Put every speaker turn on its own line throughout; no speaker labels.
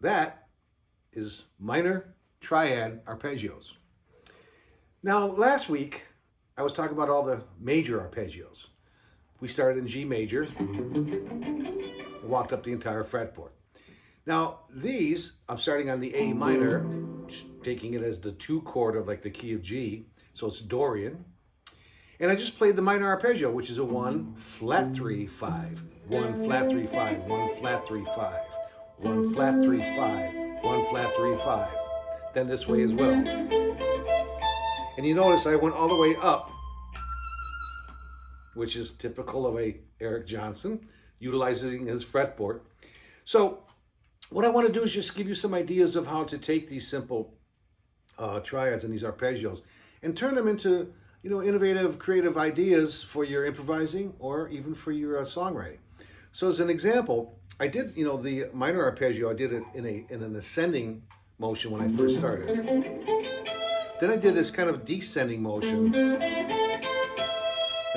That is minor triad arpeggios. Now, last week, I was talking about all the major arpeggios. We started in G major and walked up the entire fretboard. Now, these, I'm starting on the A minor, just taking it as the 2 chord of like the key of G, so it's Dorian. And I just played the minor arpeggio, which is a 1 flat 3 5, 1 flat 3 5, 1 flat 3 5, 1 flat 3 5, 1 flat 3 5. Then this way as well. And you notice I went all the way up, which is typical of a Eric Johnson, utilizing his fretboard. So what I want to do is just give you some ideas of how to take these simple triads and these arpeggios and turn them into innovative, creative ideas for your improvising or even for your songwriting. So as an example, I did, the minor arpeggio, I did it in an ascending motion when I first started. Then I did this kind of descending motion. And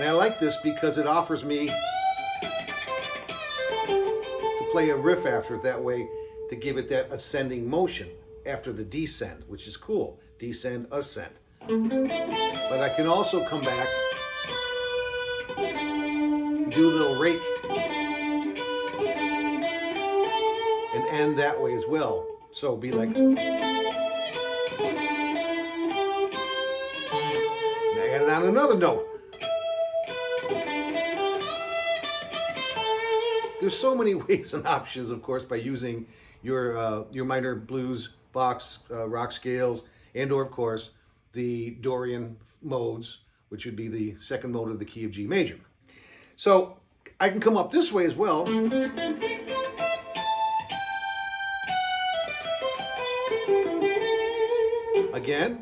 I like this because it offers me to play a riff after it that way to give it that ascending motion after the descend, which is cool. Descend, ascend. But I can also come back, do a little rake, and end that way as well. So be like, and add it on another note. There's so many ways and options, of course, by using your minor blues box rock scales, and or of course the Dorian modes, which would be the second mode of the key of G major. So I can come up this way as well. Again.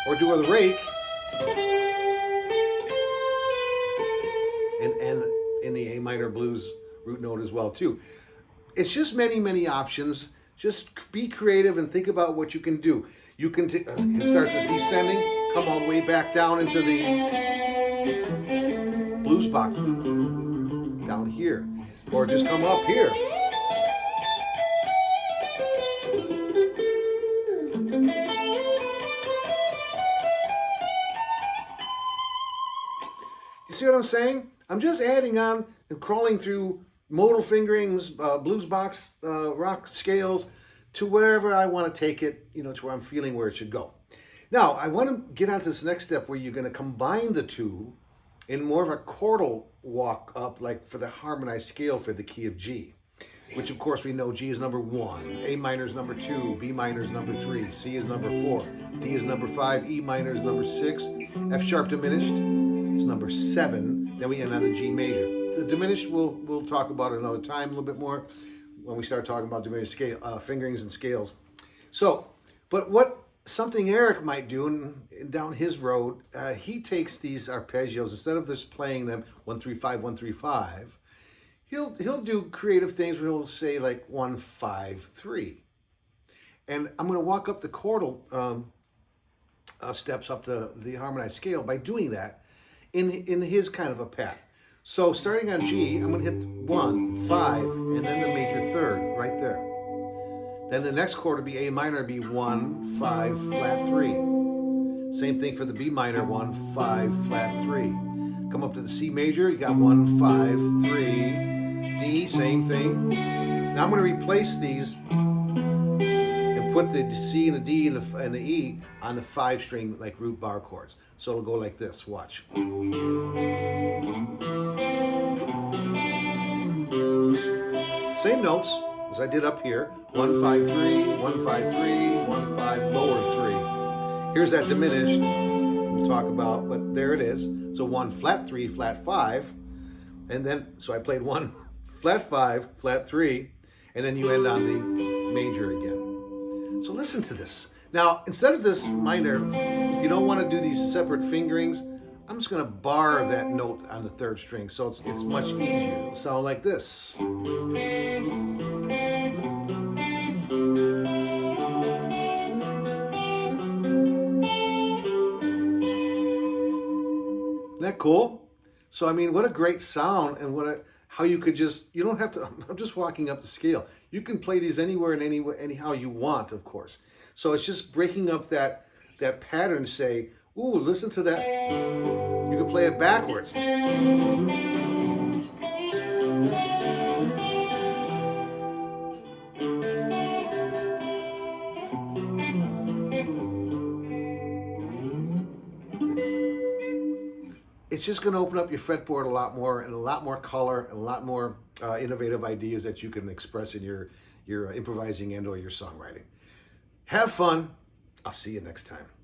Or do a rake. And end in the A minor blues root note as well too. It's just many, many options. Just be creative and think about what you can do. You can start this descending, come all the way back down into the blues box down here, or just come up here. You see what I'm saying? I'm just adding on and crawling through modal fingerings, blues box, rock scales, to wherever I want to take it, to where I'm feeling where it should go. Now, I want to get on to this next step where you're going to combine the two in more of a chordal walk up, like for the harmonized scale for the key of G, which of course we know G is number 1, A minor is number 2, B minor is number 3, C is number 4, D is number 5, E minor is number 6, F sharp diminished is number 7, then we end on the G major. The diminished we'll talk about another time a little bit more when we start talking about diminished scale fingerings and scales. So, but what something Eric might do down his road, he takes these arpeggios, instead of just playing them 1 3 5 1 3 5, he'll do creative things where he'll say like 1 5 3, and I'm going to walk up the chordal steps up the harmonized scale by doing that in his kind of a path. So starting on G, I'm going to hit 1, 5, and then the major third right there. Then the next chord would be A minor, be 1, 5, flat 3. Same thing for the B minor, 1, 5, flat 3. Come up to the C major, you got 1, 5, 3. D, same thing. Now I'm going to replace these and put the C and the D and the E on the 5-string like root bar chords. So it'll go like this, watch. Same notes as I did up here. 1 5 3, 1 5 3, 1 5 lower 3. Here's that diminished we'll talk about, but there it is. So 1 flat 3, flat 5, and then so I played 1 flat 5, flat 3, and then you end on the major again. So listen to this. Now, instead of this minor, if you don't want to do these separate fingerings, I'm just going to bar that note on the 3rd string, so it's much easier. It'll sound like this. Isn't that cool? So, I mean, what a great sound, and how you could just, you don't have to, I'm just walking up the scale. You can play these anywhere and anyhow you want, of course. So it's just breaking up that pattern, say, ooh, listen to that. You can play it backwards. It's just going to open up your fretboard a lot more, and a lot more color, and a lot more innovative ideas that you can express in your improvising and or your songwriting. Have fun. I'll see you next time.